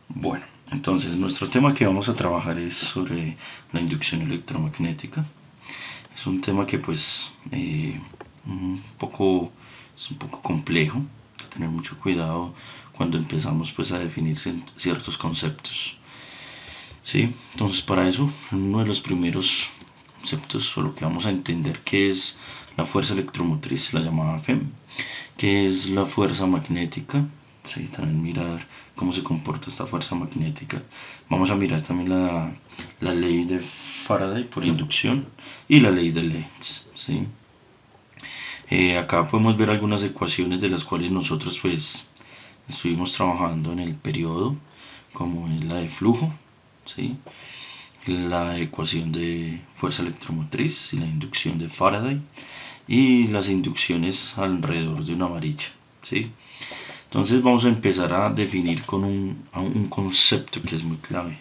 Bueno, entonces nuestro tema que vamos a trabajar es sobre la inducción electromagnética. Es un tema que pues es un poco complejo, hay que tener mucho cuidado cuando empezamos pues a definir ciertos conceptos. ¿Sí? Entonces para eso, uno de los primeros conceptos o lo que vamos a entender que es la fuerza electromotriz, la llamada FEM, que es la fuerza magnética. Sí, también mirar cómo se comporta esta fuerza magnética. Vamos a mirar también la ley de Faraday por inducción y la ley de Lenz. ¿Sí? Acá podemos ver algunas ecuaciones de las cuales nosotros pues estuvimos trabajando en el periodo, como es la de flujo, ¿sí? La ecuación de fuerza electromotriz y la inducción de Faraday y las inducciones alrededor de una varilla. ¿Sí? Entonces vamos a empezar a definir con un concepto que es muy clave.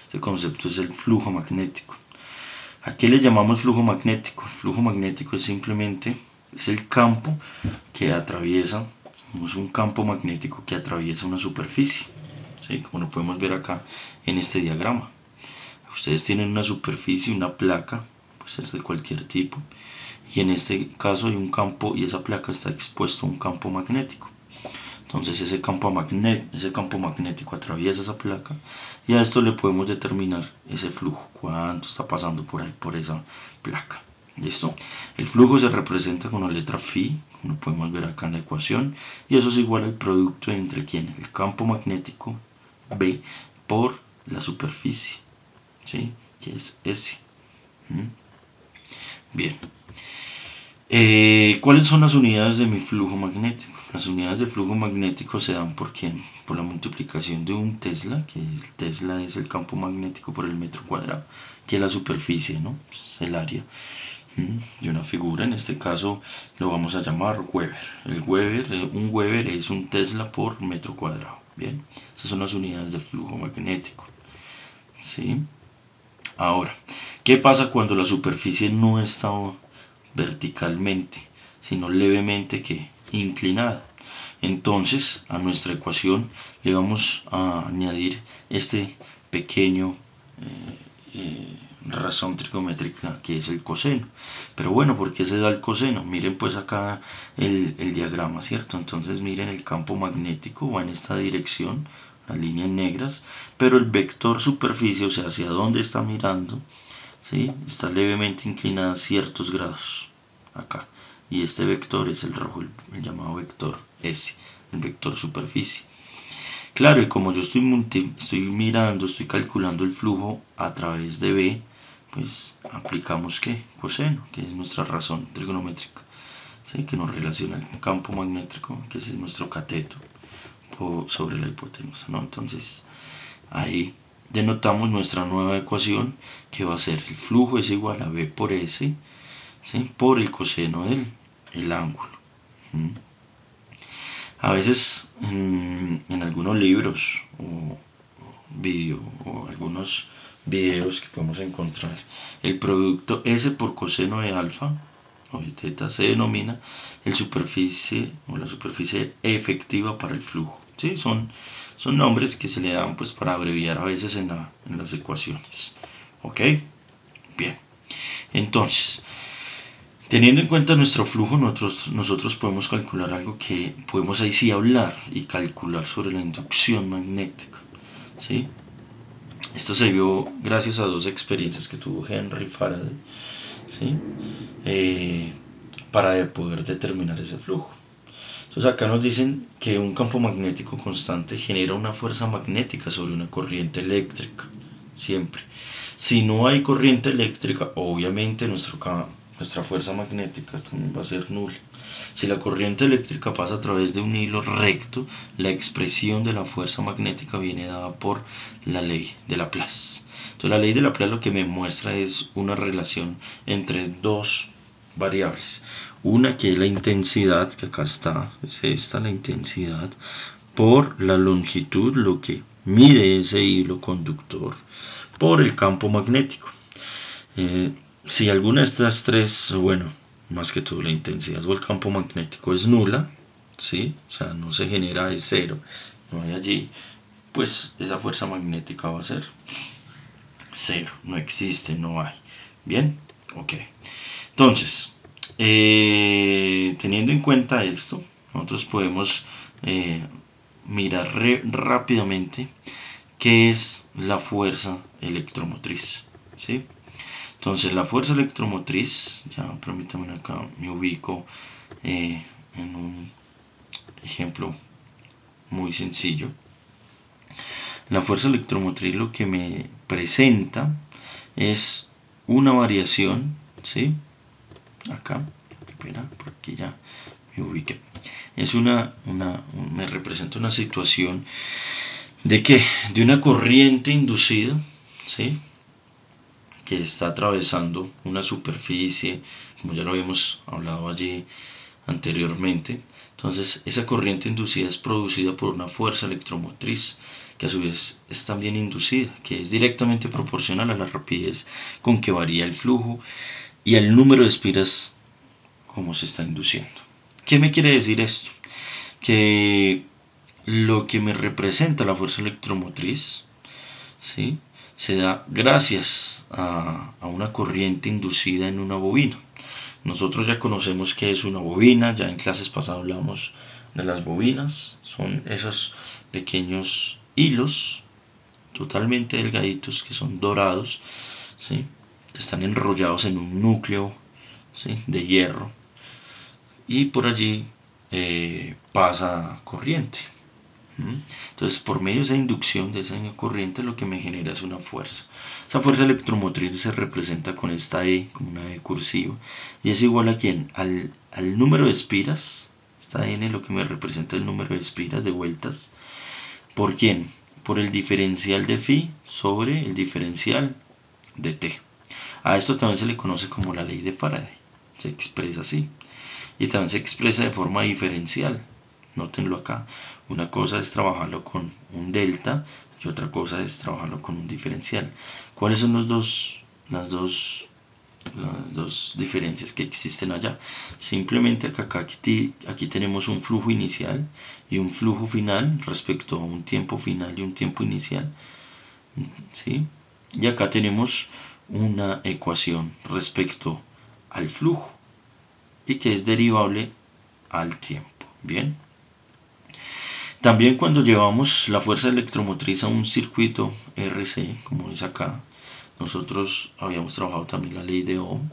Ese concepto es el flujo magnético. ¿A qué le llamamos flujo magnético? El flujo magnético es simplemente es el campo que atraviesa, es un campo magnético que atraviesa una superficie, ¿sí? Como lo podemos ver acá en este diagrama. Ustedes tienen una superficie, una placa, puede ser de cualquier tipo, y en este caso hay un campo y esa placa está expuesta a un campo magnético. Entonces ese campo magnético atraviesa esa placa y a esto le podemos determinar ese flujo, cuánto está pasando por ahí, por esa placa. ¿Listo? El flujo se representa con la letra phi, como podemos ver acá en la ecuación, y eso es igual al producto entre ¿quién? El campo magnético B por la superficie, ¿sí? Que es S. Bien. ¿Cuáles son las unidades de mi flujo magnético? Las unidades de flujo magnético se dan por ¿quién? Por la multiplicación de un Tesla, que el Tesla es el campo magnético por el metro cuadrado, que es la superficie, ¿no? Es el área de una figura. En este caso lo vamos a llamar Weber. Un Weber es un Tesla por metro cuadrado. Bien, esas son las unidades de flujo magnético. ¿Sí? Ahora, ¿qué pasa cuando la superficie no está verticalmente, sino levemente que inclinada? Entonces a nuestra ecuación le vamos a añadir este pequeño razón trigonométrica que es el coseno. Pero bueno, ¿por qué se da el coseno? Miren pues acá el diagrama, ¿cierto? Entonces miren, el campo magnético va en esta dirección, las líneas negras, pero el vector superficie, o sea, hacia dónde está mirando, ¿sí? Está levemente inclinada a ciertos grados, acá. Y este vector es el rojo, el llamado vector S, el vector superficie. Claro, y como yo estoy mirando, estoy calculando el flujo a través de B, pues aplicamos ¿qué? Coseno, que es nuestra razón trigonométrica, ¿sí? Que nos relaciona el campo magnético, que es nuestro cateto, sobre la hipotenusa, ¿no? Entonces, ahí denotamos nuestra nueva ecuación, que va a ser el flujo es igual a B por S, ¿sí? Por el coseno del ángulo. A veces en algunos libros o algunos videos que podemos encontrar, el producto S por coseno de alfa o de teta se denomina el superficie o la superficie efectiva para el flujo. ¿Sí? Son nombres que se le dan pues para abreviar a veces en las ecuaciones. ¿Ok? Bien. Entonces, teniendo en cuenta nuestro flujo, nosotros podemos calcular algo que podemos ahí sí hablar y calcular sobre la inducción magnética. ¿Sí? Esto se vio gracias a dos experiencias que tuvo Henry Faraday, ¿sí? Para poder determinar ese flujo. Entonces acá nos dicen que un campo magnético constante genera una fuerza magnética sobre una corriente eléctrica, siempre. Si no hay corriente eléctrica, obviamente nuestra fuerza magnética también va a ser nula. Si la corriente eléctrica pasa a través de un hilo recto, la expresión de la fuerza magnética viene dada por la ley de Laplace. Entonces la ley de Laplace lo que me muestra es una relación entre dos variables. Una que es la intensidad, que acá está, es esta la intensidad, por la longitud, lo que mide ese hilo conductor, por el campo magnético. Si alguna de estas tres, bueno, más que todo la intensidad o el campo magnético es nula, ¿sí? O sea, no se genera, es cero, no hay allí, pues esa fuerza magnética va a ser cero, no existe, no hay. Bien, ok. Entonces, teniendo en cuenta esto, nosotros podemos mirar rápidamente qué es la fuerza electromotriz, ¿sí? Entonces, la fuerza electromotriz, ya permítanme acá, me ubico en un ejemplo muy sencillo. La fuerza electromotriz lo que me presenta es una variación, ¿sí? Acá, espera, por aquí ya me ubiqué. Es me representa una situación de que, de una corriente inducida, ¿sí? Que está atravesando una superficie, como ya lo habíamos hablado allí anteriormente. Entonces, esa corriente inducida es producida por una fuerza electromotriz que a su vez es también inducida, que es directamente proporcional a la rapidez con que varía el flujo y al número de espiras como se está induciendo. ¿Qué me quiere decir esto? Que lo que me representa la fuerza electromotriz, ¿sí?, se da gracias a una corriente inducida en una bobina. Nosotros ya conocemos qué es una bobina, ya en clases pasadas hablamos de las bobinas, son esos pequeños hilos totalmente delgaditos que son dorados, ¿sí?, que están enrollados en un núcleo, ¿sí?, de hierro, y por allí pasa corriente. Entonces, por medio de esa inducción, de esa corriente, lo que me genera es una fuerza. Esa fuerza electromotriz se representa con esta E, como una E cursiva, y es igual a quién, al número de espiras. Esta N lo que me representa el número de espiras, de vueltas. ¿Por quién? Por el diferencial de phi sobre el diferencial de t. A esto también se le conoce como la ley de Faraday. Se expresa así. Y también se expresa de forma diferencial. Nótenlo acá. Una cosa es trabajarlo con un delta y otra cosa es trabajarlo con un diferencial. ¿Cuáles son las dos diferencias que existen allá? Simplemente que aquí tenemos un flujo inicial y un flujo final respecto a un tiempo final y un tiempo inicial, ¿sí? Y acá tenemos una ecuación respecto al flujo y que es derivable al tiempo. Bien. También cuando llevamos la fuerza electromotriz a un circuito RC, como es acá, nosotros habíamos trabajado también la ley de Ohm.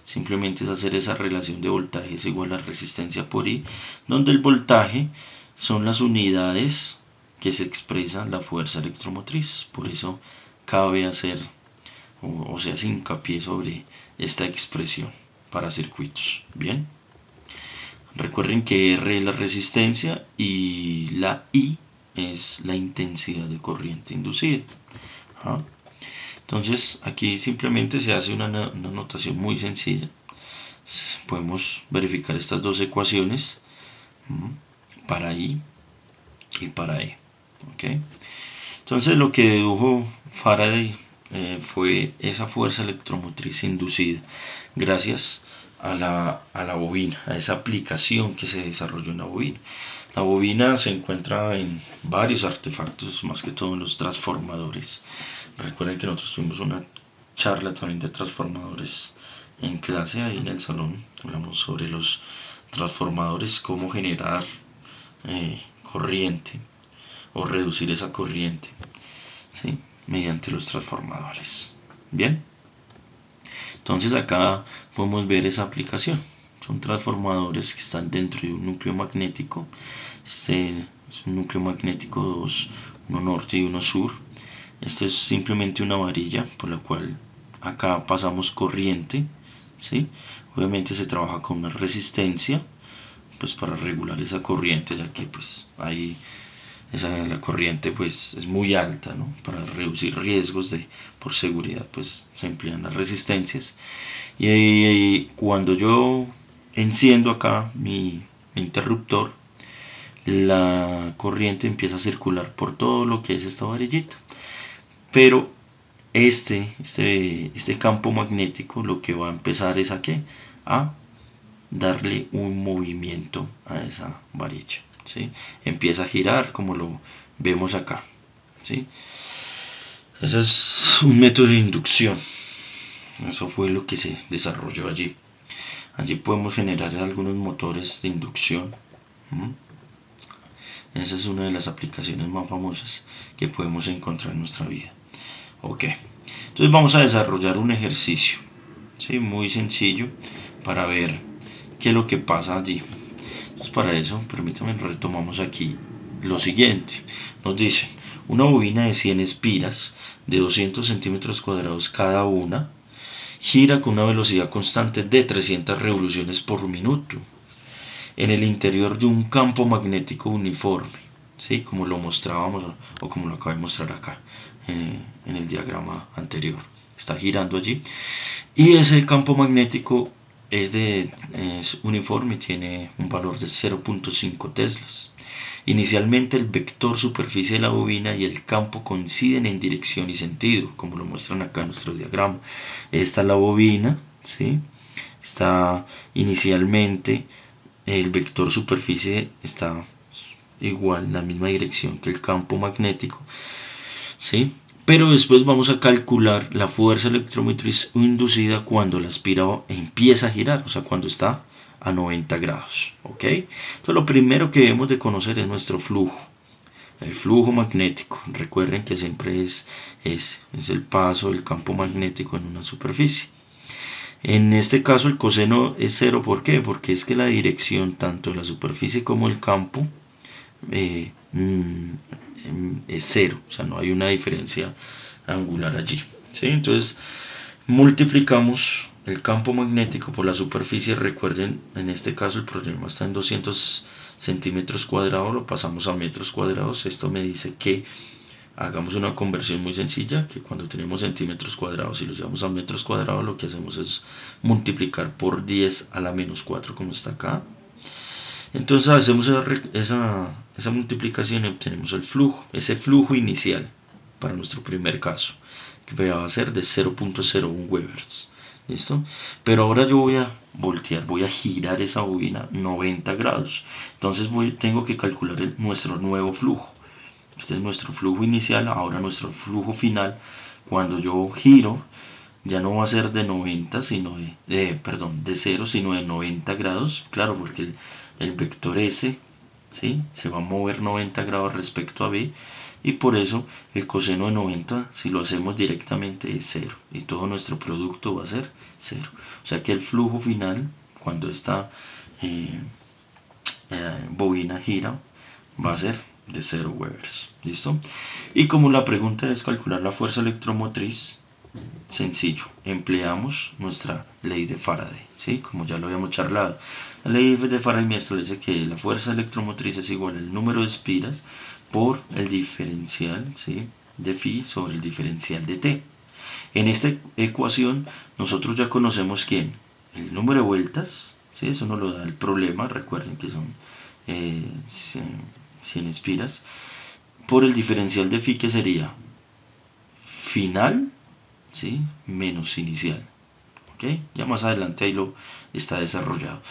Simplemente es hacer esa relación de voltaje es igual a resistencia por I, donde el voltaje son las unidades que se expresa la fuerza electromotriz. Por eso cabe hacer o se hace hincapié sobre esta expresión para circuitos. Bien. Recuerden que R es la resistencia y la I es la intensidad de corriente inducida. ¿Ah? Entonces aquí simplemente se hace una notación muy sencilla. Podemos verificar estas dos ecuaciones para I y para E. ¿Okay? Entonces lo que dedujo Faraday fue esa fuerza electromotriz inducida gracias a la bobina, a esa aplicación que se desarrolló en la bobina. La bobina se encuentra en varios artefactos, más que todo en los transformadores. Recuerden que nosotros tuvimos una charla también de transformadores en clase ahí en el salón. Hablamos sobre los transformadores, cómo generar corriente o reducir esa corriente, ¿sí?, mediante los transformadores. Bien. Entonces acá podemos ver esa aplicación. Son transformadores que están dentro de un núcleo magnético. Este es un núcleo magnético 2, uno norte y uno sur. Esto es simplemente una varilla por la cual acá pasamos corriente, ¿sí? Obviamente se trabaja con una resistencia, pues para regular esa corriente, ya que pues ahí la corriente pues es muy alta, ¿no? Para reducir riesgos por seguridad pues se emplean las resistencias. Y cuando yo enciendo acá mi interruptor, la corriente empieza a circular por todo lo que es esta varillita. Pero este campo magnético lo que va a empezar es a ¿qué? A darle un movimiento a esa varilla, ¿sí? Empieza a girar como lo vemos acá. ¿sí? Ese es un método de inducción. Eso fue lo que se desarrolló allí. Allí podemos generar algunos motores de inducción. Esa es una de las aplicaciones más famosas que podemos encontrar en nuestra vida. Ok, entonces vamos a desarrollar un ejercicio, ¿sí? Muy sencillo para ver qué es lo que pasa allí. Entonces para eso, permítanme, retomamos aquí lo siguiente. Nos dicen, una bobina de 100 espiras de 200 centímetros cuadrados cada una gira con una velocidad constante de 300 revoluciones por minuto en el interior de un campo magnético uniforme, ¿sí? Como lo mostrábamos o como lo acabo de mostrar acá en el diagrama anterior. Está girando allí y ese campo magnético es uniforme y tiene un valor de 0.5 teslas. Inicialmente el vector superficie de la bobina y el campo coinciden en dirección y sentido, como lo muestran acá en nuestro diagrama. Esta es la bobina, ¿sí? Está inicialmente el vector superficie está igual en la misma dirección que el campo magnético, ¿sí? Pero después vamos a calcular la fuerza electromotriz inducida cuando la espira empieza a girar, o sea, cuando está a 90 grados, ¿ok? Entonces lo primero que debemos de conocer es nuestro flujo, el flujo magnético. Recuerden que siempre es el paso del campo magnético en una superficie. En este caso el coseno es cero, ¿por qué? Porque es que la dirección tanto de la superficie como el campo es cero, o sea, no hay una diferencia angular allí, ¿sí? Entonces multiplicamos el campo magnético por la superficie. Recuerden, en este caso el problema está en 200 centímetros cuadrados, lo pasamos a metros cuadrados. Esto me dice que hagamos una conversión muy sencilla, que cuando tenemos centímetros cuadrados y los llevamos a metros cuadrados, lo que hacemos es multiplicar por 10 a la menos 4, como está acá. Entonces hacemos esa multiplicación y obtenemos el flujo, ese flujo inicial para nuestro primer caso, que va a ser de 0.01 Webers. ¿Listo? Pero ahora yo voy a voltear, voy a girar esa bobina 90 grados. Entonces tengo que calcular nuestro nuevo flujo. Este es nuestro flujo inicial. Ahora nuestro flujo final, cuando yo giro, ya no va a ser de 90, sino de 0, sino de 90 grados. Claro, porque el vector S, ¿sí?, se va a mover 90 grados respecto a B, y por eso el coseno de 90, si lo hacemos directamente, es 0, y todo nuestro producto va a ser 0. O sea que el flujo final, cuando esta bobina gira, va a ser de 0 Webers. ¿Listo? Y como la pregunta es calcular la fuerza electromotriz, sencillo, empleamos nuestra ley de Faraday, ¿sí? Como ya lo habíamos charlado. La ley de Faraday me establece que la fuerza electromotriz es igual al número de espiras por el diferencial, ¿sí?, de phi sobre el diferencial de t. En esta ecuación nosotros ya conocemos quién, el número de vueltas, ¿sí? Eso nos lo da el problema. Recuerden que son 100 espiras por el diferencial de phi, que sería final, ¿sí?, menos inicial. ¿Ok? Ya más adelante ahí lo está desarrollado.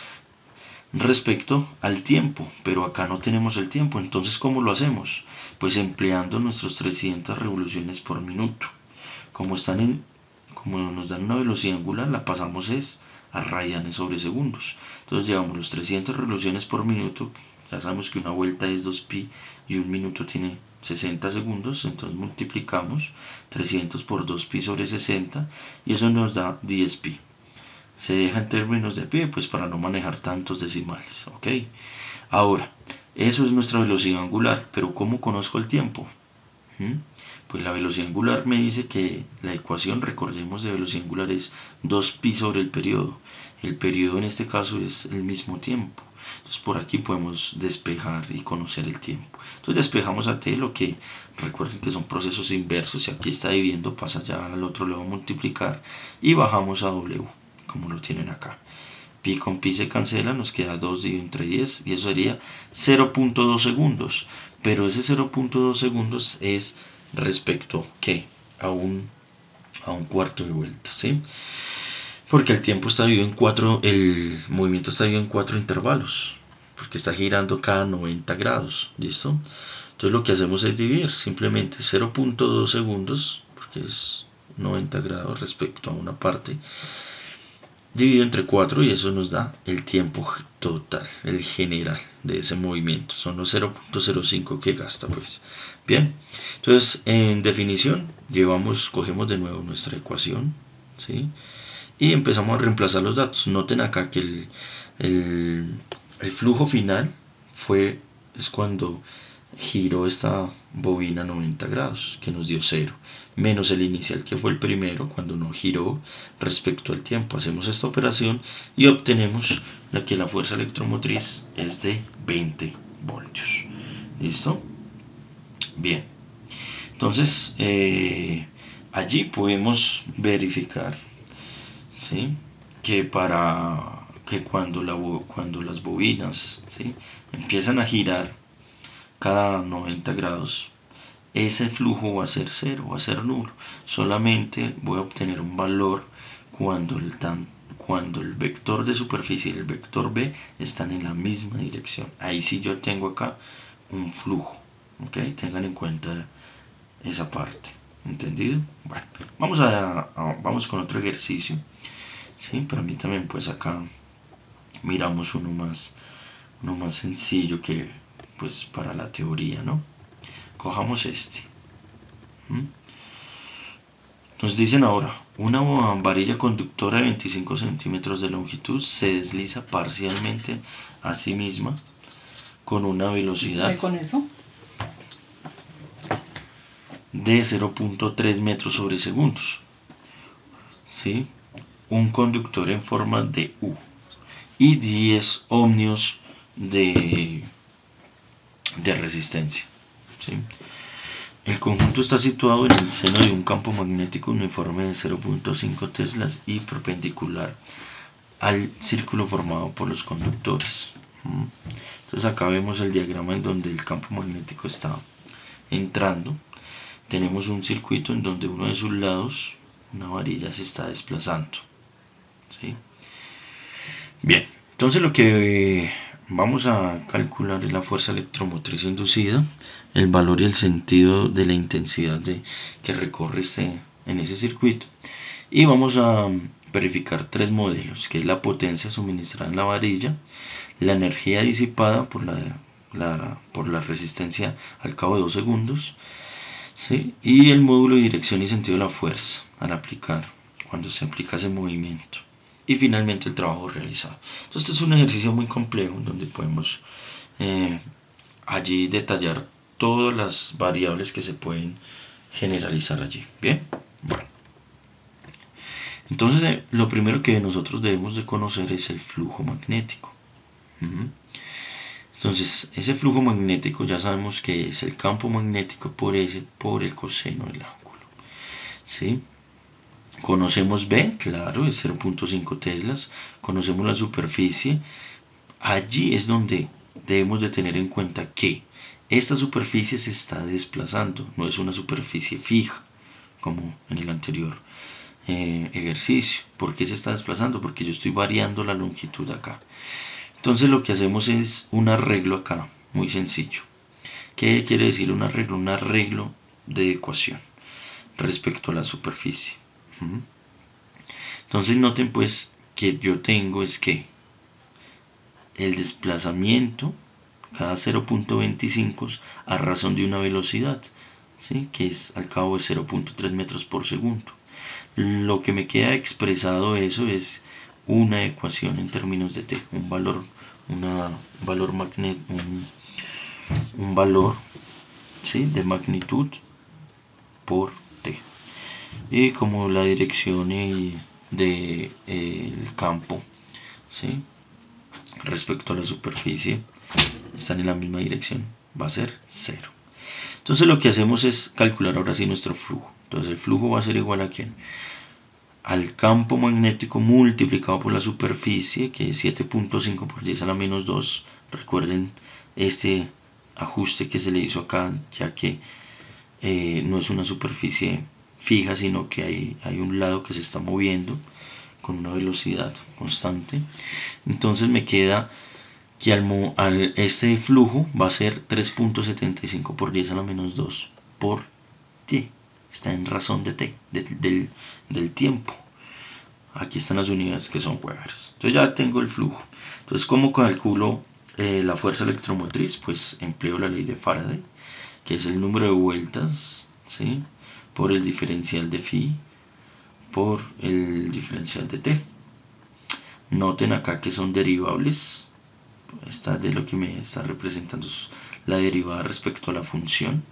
Respecto al tiempo, pero acá no tenemos el tiempo. Entonces, ¿cómo lo hacemos? Pues empleando nuestros 300 revoluciones por minuto. Como nos dan una velocidad angular, la pasamos a radianes sobre segundos. Entonces llevamos los 300 revoluciones por minuto. Ya sabemos que una vuelta es 2pi y un minuto tiene 60 segundos. Entonces multiplicamos 300 por 2pi sobre 60 y eso nos da 10pi. Se deja en términos de pi, pues para no manejar tantos decimales, ¿ok? Ahora, eso es nuestra velocidad angular, pero ¿cómo conozco el tiempo? Pues la velocidad angular me dice que la ecuación, recordemos, de velocidad angular es 2pi sobre el periodo. El periodo en este caso es el mismo tiempo. Entonces por aquí podemos despejar y conocer el tiempo. Entonces despejamos a t, lo que recuerden que son procesos inversos. Si aquí está dividiendo, pasa ya al otro lado a multiplicar y bajamos a w, como lo tienen acá. Pi con pi se cancela, nos queda 2 dividido entre 10 y eso sería 0.2 segundos. Pero ese 0.2 segundos es respecto ¿qué? A un cuarto de vuelta, ¿sí? Porque el tiempo está dividido en 4, el movimiento está dividido en 4 intervalos, porque está girando cada 90 grados, ¿listo? Entonces lo que hacemos es dividir simplemente 0.2 segundos, porque es 90 grados respecto a una parte, dividido entre 4 y eso nos da el tiempo total, el general de ese movimiento. Son los 0.05 que gasta, pues. Bien, entonces en definición cogemos de nuevo nuestra ecuación, ¿sí? Y empezamos a reemplazar los datos. Noten acá que el flujo final es cuando giró esta bobina 90 grados, que nos dio 0, menos el inicial que fue el primero cuando no giró respecto al tiempo. Hacemos esta operación y obtenemos que la fuerza electromotriz es de 20 voltios. ¿Listo? Bien. Entonces, allí podemos verificar, ¿sí?, que cuando las bobinas, ¿sí?, empiezan a girar cada 90 grados, ese flujo va a ser 0, va a ser nulo. Solamente voy a obtener un valor cuando el vector de superficie y el vector B están en la misma dirección. Ahí sí yo tengo acá un flujo. ¿Ok? Tengan en cuenta esa parte. ¿Entendido? Bueno, vamos con otro ejercicio. ¿Sí? Permítanme, pues acá miramos uno más sencillo que pues para la teoría, ¿no? Cojamos este. Nos dicen ahora, una varilla conductora de 25 centímetros de longitud se desliza parcialmente a sí misma con una velocidad de 0.3 metros sobre segundos. ¿Sí? Un conductor en forma de U y 10 ohmios de resistencia. ¿Sí? El conjunto está situado en el seno de un campo magnético uniforme de 0.5 teslas y perpendicular al círculo formado por los conductores. Entonces acá vemos el diagrama en donde el campo magnético está entrando. Tenemos un circuito en donde uno de sus lados, una varilla, se está desplazando. ¿Sí? Bien, entonces lo que vamos a calcular es la fuerza electromotriz inducida, el valor y el sentido de la intensidad que recorre en ese circuito. Y vamos a verificar tres modelos, que es la potencia suministrada en la varilla, la energía disipada por la resistencia al cabo de 2 segundos, ¿sí?, y el módulo de dirección y sentido de la fuerza cuando se aplica ese movimiento. Y finalmente el trabajo realizado. Entonces este es un ejercicio muy complejo donde podemos allí detallar todas las variables que se pueden generalizar allí. Bien, bueno. Entonces lo primero que nosotros debemos de conocer es el flujo magnético. Entonces ese flujo magnético ya sabemos que es el campo magnético por el coseno del ángulo. ¿Sí? Conocemos B, claro, es 0.5 teslas. Conocemos la superficie. Allí es donde debemos de tener en cuenta que esta superficie se está desplazando, no es una superficie fija como en el anterior ejercicio. ¿Por qué se está desplazando? Porque yo estoy variando la longitud acá. Entonces lo que hacemos es un arreglo acá, muy sencillo. ¿Qué quiere decir un arreglo? Un arreglo de ecuación respecto a la superficie. Entonces noten pues que yo tengo es que el desplazamiento cada 0.25 a razón de una velocidad, ¿sí?, que es al cabo de 0.3 metros por segundo. Lo que me queda expresado eso es una ecuación en términos de t, un valor ¿sí?, de magnitud por t. Y como la dirección del campo, ¿sí?, respecto a la superficie están en la misma dirección, va a ser 0. Entonces lo que hacemos es calcular ahora sí nuestro flujo. Entonces el flujo va a ser igual a ¿quién? Al campo magnético multiplicado por la superficie, que es 7.5 por 10 a la menos 2. Recuerden este ajuste que se le hizo acá, ya que no es una superficie fija, sino que hay un lado que se está moviendo con una velocidad constante. Entonces me queda que este flujo va a ser 3.75 por 10 a la menos 2 por t. Está en razón de t, del tiempo. Aquí están las unidades que son Webers. Entonces ya tengo el flujo. Entonces, ¿cómo calculo la fuerza electromotriz? Pues empleo la ley de Faraday, que es el número de vueltas, ¿sí?, por el diferencial de phi por el diferencial de t. Noten acá que son derivables. Esta de lo que me está representando es la derivada respecto a la función.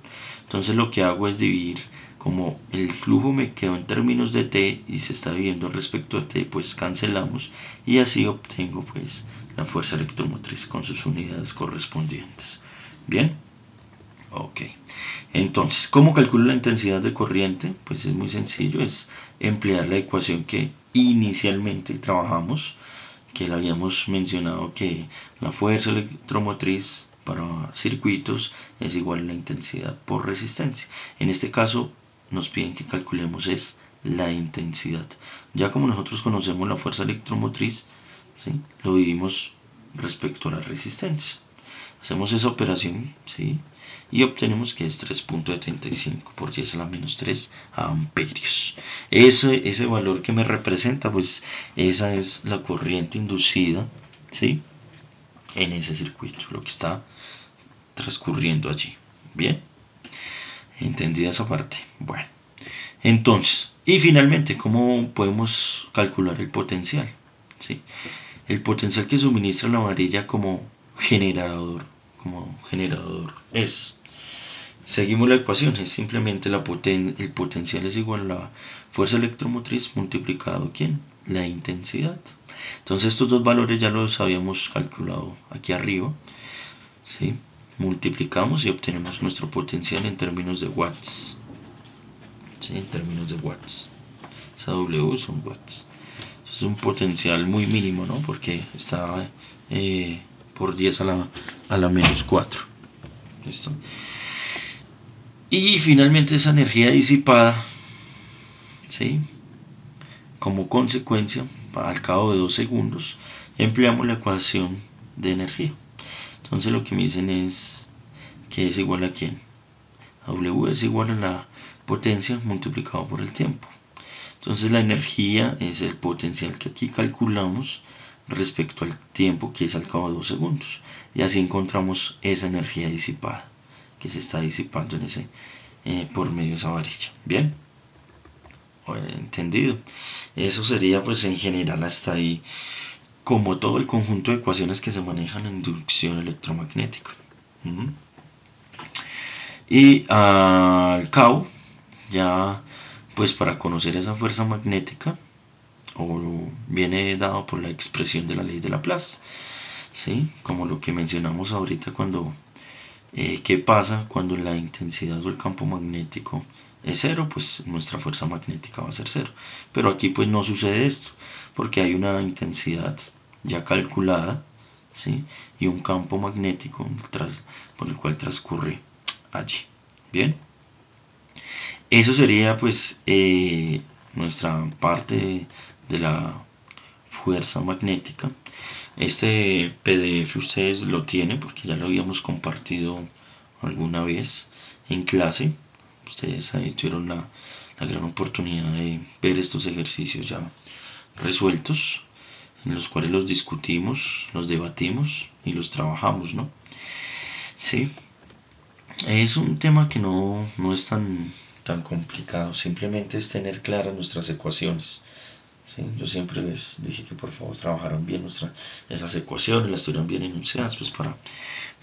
Entonces lo que hago es dividir, como el flujo me quedó en términos de t y se está dividiendo respecto a t, pues cancelamos y así obtengo pues la fuerza electromotriz con sus unidades correspondientes. Bien, ok. Entonces, ¿cómo calculo la intensidad de corriente? Pues es muy sencillo, es emplear la ecuación que inicialmente trabajamos, que le habíamos mencionado, que la fuerza electromotriz para circuitos es igual a la intensidad por resistencia. En este caso nos piden que calculemos es la intensidad. Ya como nosotros conocemos la fuerza electromotriz, ¿sí?, lo dividimos respecto a la resistencia. Hacemos esa operación, ¿sí?, y obtenemos que es 3.75 por 10 a la menos 3 amperios. Ese valor que me representa, pues esa es la corriente inducida, ¿sí?, en ese circuito, lo que está transcurriendo allí. Bien, entendida esa parte. Bueno, entonces, y finalmente, ¿cómo podemos calcular el potencial? ¿Sí? El potencial que suministra la varilla como generador es, seguimos la ecuación, es simplemente el potencial es igual a la fuerza electromotriz multiplicado ¿quién? La intensidad. Entonces estos dos valores ya los habíamos calculado aquí arriba, ¿sí? Multiplicamos y obtenemos nuestro potencial en términos de watts, ¿sí?, en términos de watts. Esa W son watts. Es un potencial muy mínimo, ¿no?, porque está por 10 a la menos 4. ¿Listo? Y finalmente esa energía disipada, ¿sí?, como consecuencia, al cabo de 2 segundos, empleamos la ecuación de energía. Entonces lo que me dicen es que es igual a ¿quién? W es igual a la potencia multiplicado por el tiempo. Entonces la energía es el potencial que aquí calculamos respecto al tiempo, que es al cabo de 2 segundos. Y así encontramos esa energía disipada que se está disipando en ese, por medio de esa varilla. Bien, entendido. Eso sería pues en general hasta ahí como todo el conjunto de ecuaciones que se manejan en inducción electromagnética. Y al cabo, ya pues para conocer esa fuerza magnética, o viene dado por la expresión de la ley de Laplace, ¿sí?, como lo que mencionamos ahorita cuando ¿qué pasa cuando la intensidad o el campo magnético es cero? Pues nuestra fuerza magnética va a ser cero. Pero aquí pues no sucede esto, porque hay una intensidad ya calculada, ¿sí?, y un campo magnético por el cual transcurre allí. Bien, eso sería pues nuestra parte de la fuerza magnética. Este PDF ustedes lo tienen porque ya lo habíamos compartido alguna vez en clase. Ustedes ahí tuvieron la gran oportunidad de ver estos ejercicios ya resueltos, en los cuales los discutimos, los debatimos y los trabajamos, ¿no? Sí, es un tema que no es tan complicado, simplemente es tener claras nuestras ecuaciones. ¿Sí? Yo siempre les dije que por favor trabajaran bien esas ecuaciones, las tuvieran bien enunciadas, pues para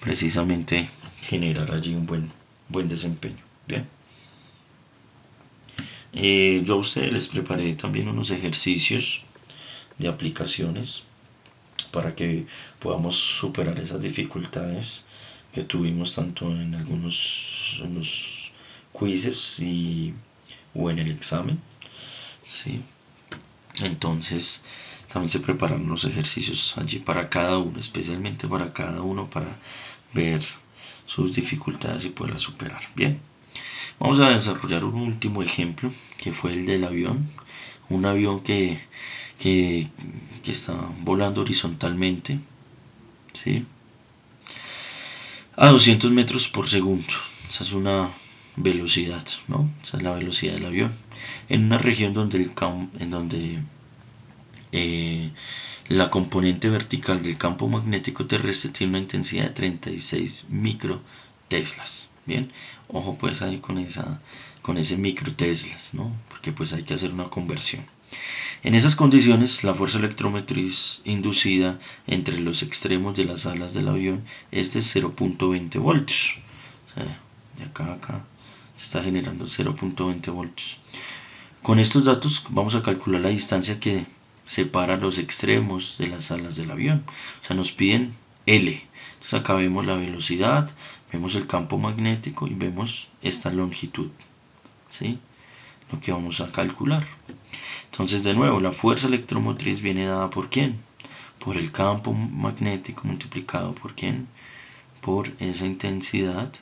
precisamente generar allí un buen desempeño. Bien, yo a ustedes les preparé también unos ejercicios de aplicaciones para que podamos superar esas dificultades que tuvimos tanto en los quizzes o en el examen, ¿sí? Entonces también se preparan unos ejercicios allí para cada uno, especialmente para cada uno, para ver sus dificultades y poderlas superar. Bien, vamos a desarrollar un último ejemplo, que fue el del avión. Un avión que está volando horizontalmente, ¿sí? A 200 metros por segundo. Esa es una velocidad, ¿no? Esa es la velocidad del avión. En una región donde eh, la componente vertical del campo magnético terrestre tiene una intensidad de 36 microteslas. Bien, ojo pues ahí con ese microteslas, ¿no? Porque pues hay que hacer una conversión. En esas condiciones, la fuerza electromotriz inducida entre los extremos de las alas del avión es de 0.20 voltios. O sea, de acá a acá se está generando 0.20 voltios. Con estos datos vamos a calcular la distancia que separa los extremos de las alas del avión. O sea, nos piden L. Entonces acá vemos la velocidad, vemos el campo magnético y vemos esta longitud. ¿Sí? Lo que vamos a calcular. Entonces, de nuevo, la fuerza electromotriz viene dada por ¿quién? Por el campo magnético multiplicado por ¿quién? Por esa intensidad,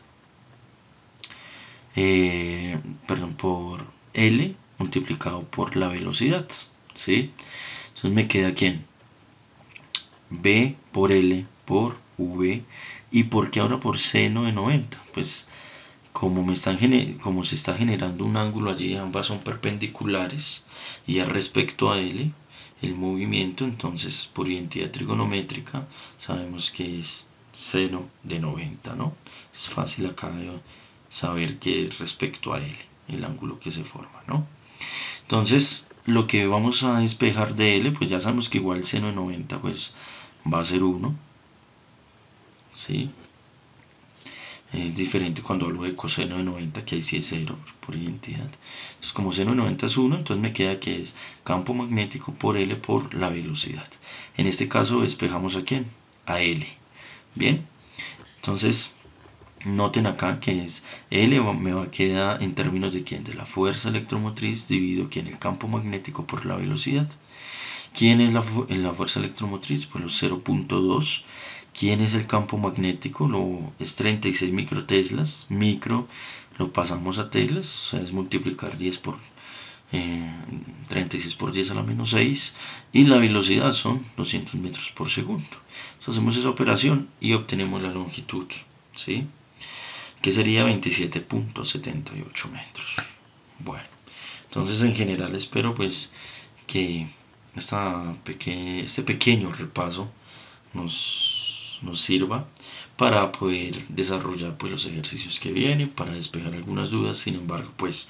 por L multiplicado por la velocidad, ¿sí? Entonces me queda ¿quién? B por L por V. ¿Y por qué ahora por seno de 90? Pues como se está generando un ángulo allí, ambas son perpendiculares y es respecto a L el movimiento, entonces por identidad trigonométrica sabemos que es seno de 90, ¿no? Es fácil acá de saber que es respecto a L el ángulo que se forma, ¿no? Entonces lo que vamos a despejar de L, pues ya sabemos que igual seno de 90 pues va a ser 1, ¿sí? Es diferente cuando hablo de coseno de 90, que ahí sí es 0 por identidad. Entonces, como seno de 90 es 1, entonces me queda que es campo magnético por L por la velocidad. En este caso, despejamos a ¿quién? A L. Bien, entonces noten acá que es L me va a quedar en términos de ¿quién? De la fuerza electromotriz dividido ¿quién? El campo magnético por la velocidad. ¿Quién es la fuerza electromotriz? Pues los 0.2. ¿Quién es el campo magnético? Es 36 microteslas. Micro lo pasamos a teslas, o sea, es multiplicar 10 por 36 por 10 a la menos 6. Y la velocidad son 200 metros por segundo. Entonces hacemos esa operación y obtenemos la longitud, ¿sí? Que sería 27.78 metros. Bueno, entonces en general espero pues que este pequeño repaso nos sirva para poder desarrollar pues los ejercicios que vienen, para despejar algunas dudas. Sin embargo, pues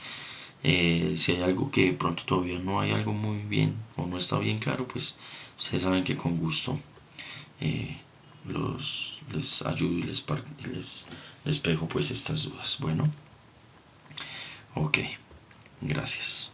si hay algo que de pronto todavía no hay algo muy bien o no está bien claro, pues ustedes saben que con gusto eh, les ayudo y les despejo pues estas dudas. Bueno, ok, gracias.